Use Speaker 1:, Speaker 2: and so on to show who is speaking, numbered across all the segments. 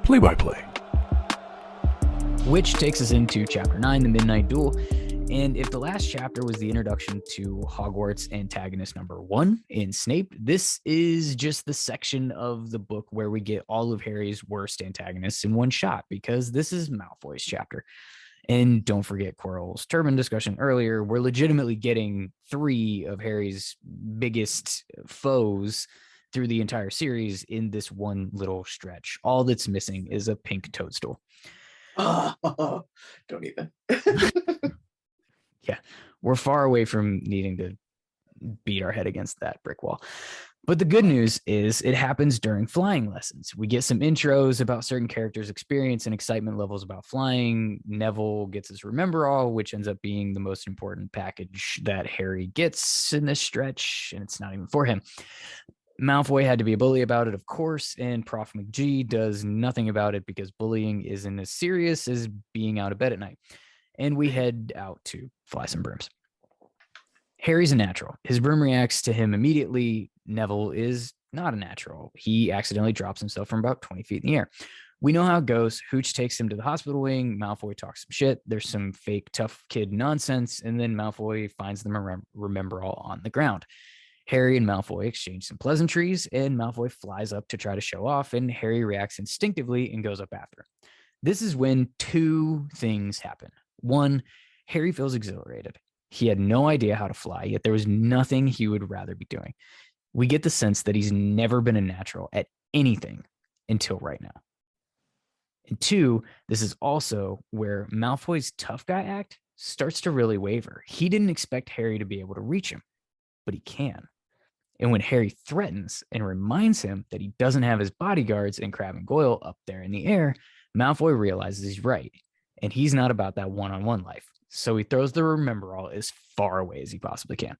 Speaker 1: Play-by-play.
Speaker 2: Which takes us into Chapter 9, the Midnight Duel. And if the last chapter was the introduction to Hogwarts antagonist number 1 in Snape, this is just the section of the book where we get all of Harry's worst antagonists in one shot, because this is Malfoy's chapter. And don't forget Quirrell's turban discussion earlier. We're legitimately getting 3 of Harry's biggest foes through the entire series in this one little stretch. All that's missing is a pink toadstool.
Speaker 3: Don't even.
Speaker 2: Yeah, we're far away from needing to beat our head against that brick wall. But the good news is it happens during flying lessons. We get some intros about certain characters' experience and excitement levels about flying. Neville gets his Remember All, which ends up being the most important package that Harry gets in this stretch, and it's not even for him. Malfoy had to be a bully about it, of course, and Prof. McGee does nothing about it because bullying isn't as serious as being out of bed at night. And we head out to fly some brooms. Harry's a natural. His broom reacts to him immediately. Neville is not a natural. He accidentally drops himself from about 20 feet in the air. We know how it goes. Hooch takes him to the hospital wing. Malfoy talks some shit. There's some fake tough kid nonsense. And then Malfoy finds them Remember All on the ground. Harry and Malfoy exchange some pleasantries, and Malfoy flies up to try to show off, and Harry reacts instinctively and goes up after him. This is when 2 things happen. 1, Harry feels exhilarated. He had no idea how to fly, yet there was nothing he would rather be doing. We get the sense that he's never been a natural at anything until right now. And 2, this is also where Malfoy's tough guy act starts to really waver. He didn't expect Harry to be able to reach him, but he can. And when Harry threatens and reminds him that he doesn't have his bodyguards and Crabbe and Goyle up there in the air, Malfoy realizes he's right. And he's not about that one-on-one life. So he throws the Remember All as far away as he possibly can.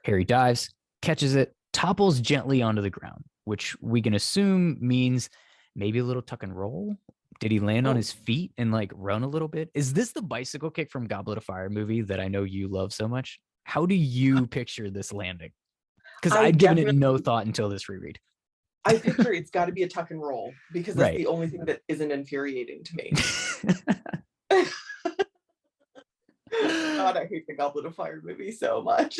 Speaker 2: Harry dives, catches it, topples gently onto the ground, which we can assume means maybe a little tuck and roll. Did he land on his feet and like run a little bit? Is this the bicycle kick from Goblet of Fire movie that I know you love so much? How do you picture this landing? Because I'd given it no thought until this reread.
Speaker 3: I picture it's got to be a tuck and roll because that's the only thing that isn't infuriating to me. God, I hate the Goblet of Fire movie so much.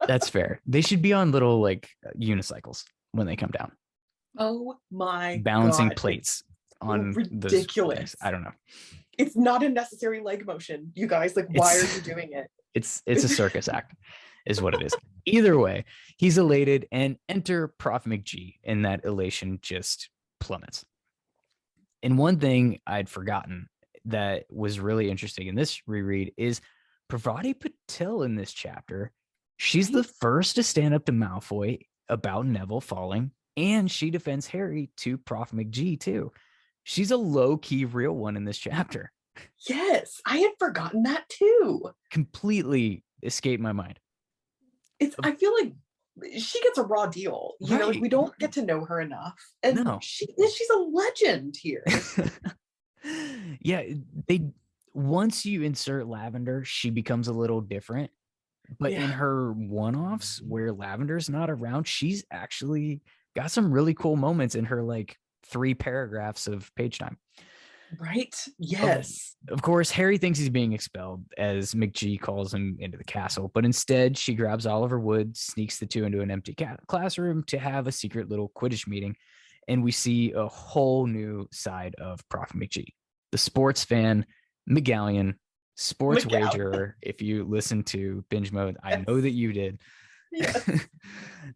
Speaker 2: That's fair. They should be on little like unicycles when they come down.
Speaker 3: Oh my
Speaker 2: balancing
Speaker 3: God.
Speaker 2: plates on
Speaker 3: ridiculous.
Speaker 2: I don't know.
Speaker 3: It's not a necessary leg motion, you guys. Like, why are you doing it?
Speaker 2: It's a circus act, is what it is. Either way, he's elated, and enter Prof. McGee, and that elation just plummets. And one thing I'd forgotten that was really interesting in this reread is Pravati Patil in this chapter. She's the first to stand up to Malfoy about Neville falling, and she defends Harry to Prof. McGee too. She's a low-key real one in this chapter.
Speaker 3: Yes, I had forgotten that too.
Speaker 2: Completely escaped my mind.
Speaker 3: I feel like she gets a raw deal. You know, like, we don't get to know her enough. And she's a legend here.
Speaker 2: Yeah, once you insert Lavender, she becomes a little different. But in her one-offs where Lavender's not around, she's actually got some really cool moments in her like 3 paragraphs of page time.
Speaker 3: Right? Yes.
Speaker 2: Of course, Harry thinks he's being expelled as McGee calls him into the castle, but instead she grabs Oliver Wood, sneaks the 2 into an empty classroom to have a secret little Quidditch meeting, and we see a whole new side of Prof. McGee, the sports fan, McGallion, sports wagerer. If you listen to Binge Mode, I know that you did.
Speaker 3: Yes.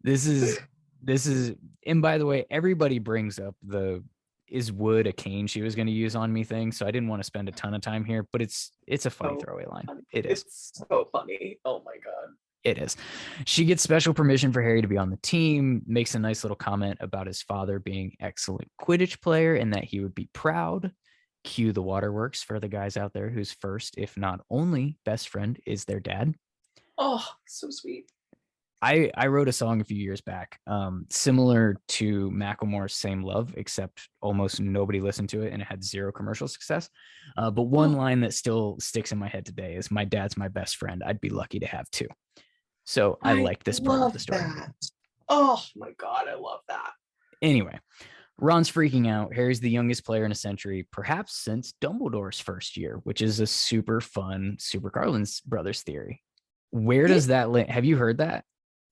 Speaker 2: This is, and by the way, everybody brings up the is Wood a cane she was going to use on me thing, so I didn't want to spend a ton of time here, but it's a funny throwaway line. It is.
Speaker 3: It's so funny. Oh my God.
Speaker 2: It is. She gets special permission for Harry to be on the team, makes a nice little comment about his father being excellent Quidditch player and that he would be proud. Cue the waterworks for the guys out there whose first, if not only, best friend is their dad.
Speaker 3: Oh, so sweet.
Speaker 2: I wrote a song a few years back, similar to Macklemore's Same Love, except almost nobody listened to it and it had 0 commercial success. But one line that still sticks in my head today is, "My dad's my best friend. I'd be lucky to have 2." So I liked this part of the story.
Speaker 3: That. Oh my God, I love that.
Speaker 2: Anyway, Ron's freaking out. Harry's the youngest player in a century, perhaps since Dumbledore's first year, which is a super fun Super Carlin's Brothers theory. Where does that land? Have you heard that?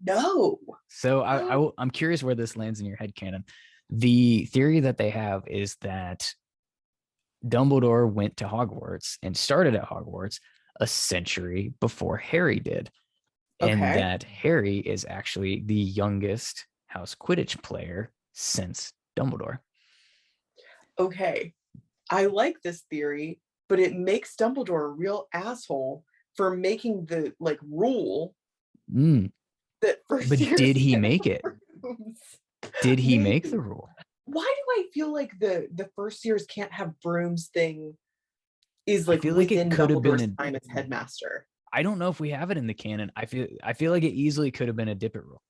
Speaker 3: No.
Speaker 2: So I'm curious where this lands in your head canon. The theory that they have is that Dumbledore went to Hogwarts and started at Hogwarts a century before Harry did. And that Harry is actually the youngest House Quidditch player since Dumbledore.
Speaker 3: Okay. I like this theory, but it makes Dumbledore a real asshole for making the rule that first
Speaker 2: But
Speaker 3: years
Speaker 2: did he make it?
Speaker 3: brooms.
Speaker 2: Did he make the rule?
Speaker 3: Why do I feel like the first years can't have brooms thing is
Speaker 2: I feel like it could have been
Speaker 3: time as headmaster?
Speaker 2: I don't know if we have it in the canon. I feel like it easily could have been a dip it rule.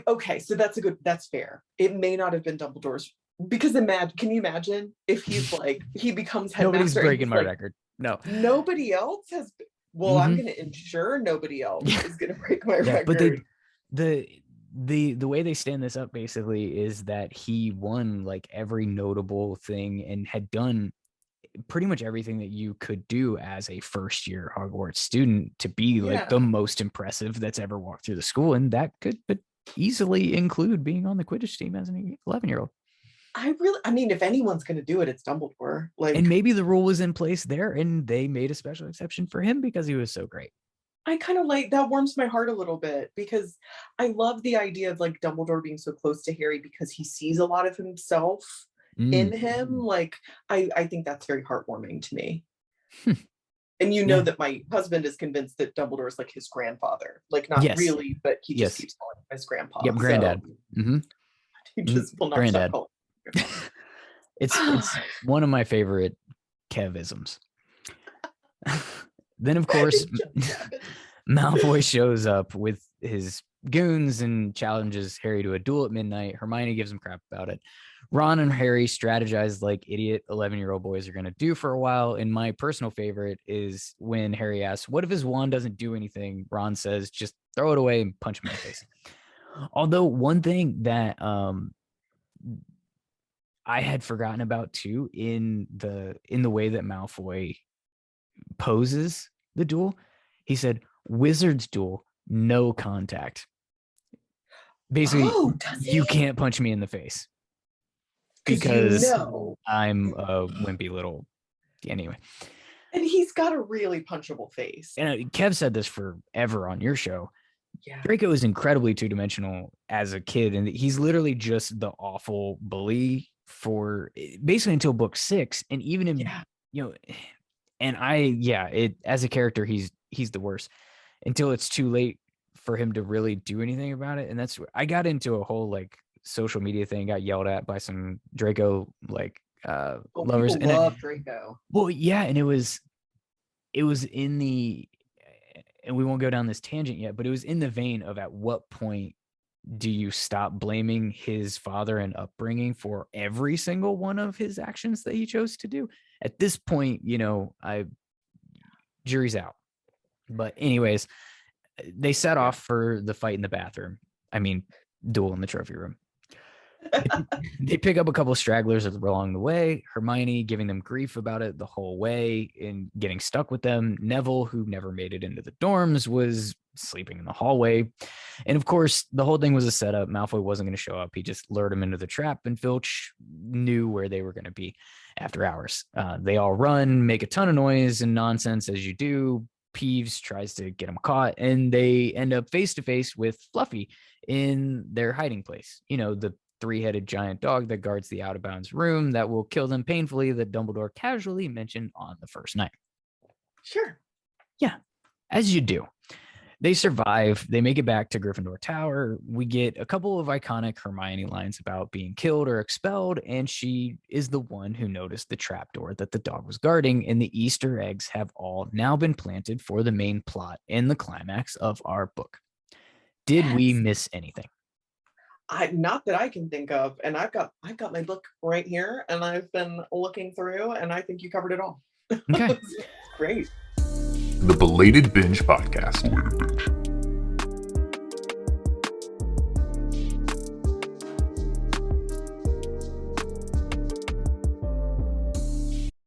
Speaker 3: Okay, so that's fair. It may not have been Dumbledore's, because can you imagine if he's he becomes headmaster?
Speaker 2: Nobody's breaking my record. No.
Speaker 3: Nobody else has. Well, I'm going to ensure nobody else is going to break my record.
Speaker 2: But the way they stand this up basically is that he won every notable thing and had done pretty much everything that you could do as a first year Hogwarts student to be the most impressive that's ever walked through the school. And that could easily include being on the Quidditch team as an 11-year-old.
Speaker 3: I mean, if anyone's going to do it, it's Dumbledore.
Speaker 2: And maybe the rule was in place there and they made a special exception for him because he was so great.
Speaker 3: I kind of that warms my heart a little bit, because I love the idea of Dumbledore being so close to Harry because he sees a lot of himself in him. I think that's very heartwarming to me. And that my husband is convinced that Dumbledore is his grandfather. Not really, but he just keeps calling him his grandpa.
Speaker 2: Yep, granddad.
Speaker 3: So he just will not stop calling him.
Speaker 2: It's one of my favorite Kevisms. Then, of course, Malfoy shows up with his goons and challenges Harry to a duel at midnight. Hermione gives him crap about it. Ron and Harry strategize like idiot 11-year-old boys are going to do for a while. And my personal favorite is when Harry asks, what if his wand doesn't do anything? Ron says, just throw it away and punch him in the face. Although one thing that I had forgotten about too in the way that Malfoy poses the duel, he said, wizard's duel, no contact. Basically, you can't punch me in the face because I'm a wimpy little anyway.
Speaker 3: And he's got a really punchable face.
Speaker 2: And Kev said this forever on your show.
Speaker 3: Yeah.
Speaker 2: Draco is incredibly two-dimensional as a kid, and he's literally just the awful bully for basically until book 6. And even in and as a character, he's the worst until it's too late for him to really do anything about it. And that's I got into a whole social media thing, got yelled at by some Draco lovers.
Speaker 3: And love Draco.
Speaker 2: Well, yeah, and it was in the, and we won't go down this tangent yet, but it was in the vein of at what point do you stop blaming his father and upbringing for every single one of his actions that he chose to do? At this point, jury's out. But anyways, they set off for the fight in the bathroom. I mean, duel in the trophy room. They pick up a couple of stragglers along the way. Hermione giving them grief about it the whole way and getting stuck with them. Neville, who never made it into the dorms, was sleeping in the hallway. And of course, the whole thing was a setup. Malfoy wasn't going to show up. He just lured him into the trap, and Filch knew where they were going to be after hours. They all run, make a ton of noise and nonsense as you do. Peeves tries to get them caught, and they end up face to face with Fluffy in their hiding place. The 3-headed giant dog that guards the out of bounds room that will kill them painfully that Dumbledore casually mentioned on the first night.
Speaker 3: Sure.
Speaker 2: Yeah, as you do. They survive. They make it back to Gryffindor Tower. We get a couple of iconic Hermione lines about being killed or expelled, and she is the one who noticed the trapdoor that the dog was guarding, and the Easter eggs have all now been planted for the main plot and the climax of our book. Did we miss anything?
Speaker 3: Not that I can think of, and I've got my book right here, and I've been looking through, and I think you covered it all.
Speaker 2: Okay.
Speaker 3: Great.
Speaker 1: The Belated Binge Podcast.